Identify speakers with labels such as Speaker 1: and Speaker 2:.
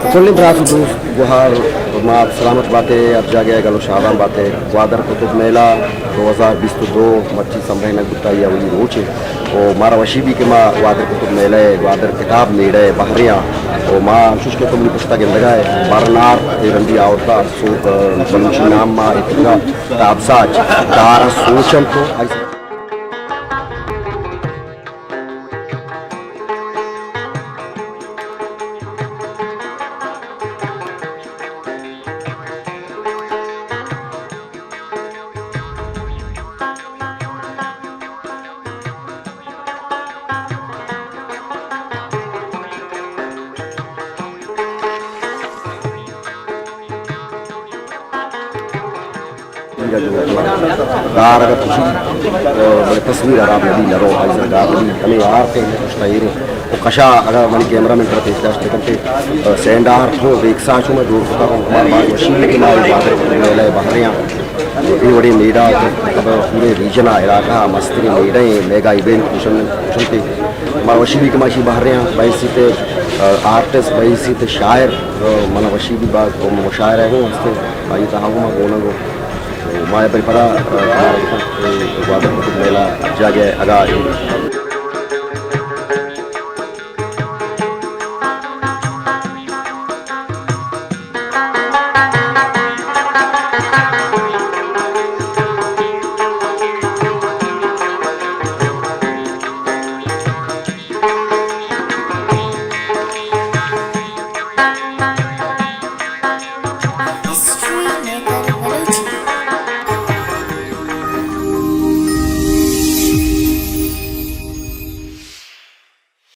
Speaker 1: कुल्ली ब्रास दोस्त गुहार माँ सलामत बातें अब जा गया गलो शाबान बातें ग्वादर कुतुब मेला 2022 मच्छी संभल गुत्ता या वही रोचे और मारा वशीबी के माँ ग्वादर कुतुब मेले ग्वादर किताब मेड़े बहरियाँ और माँ शुश के तुमने पुस्ता के लगाए बरनार रंदी आवता सूप बलूची नाम माँ इतना ताबसाज दारा सोचम तो ऐसे दार अगर खुशी बड़े तस्वीर आराम नदी नरो ऐसे दार नदी हमें यार के कुछ तैयारी वो कशा अगर मन कैमरा में करते हैं करते सेंडार हो एक साथ में दूर होता हूँ हमारे बात मशीन के मारे बातें मेले बहरियाँ ये बड़ी मेरा पूरे रीजन इलाका मस्ती मेरे मेगा इवेंट कुशल हमारा वशीबी के माशी बहरियाँ बैसी थे आर्टिस्ट बैसी थे शायर मन वशीबी बात मुशायर है वो हंसते भाई कहाँ मैं बोला वो माया परिपरा ग्वादर कुतुब मेला जागे अगा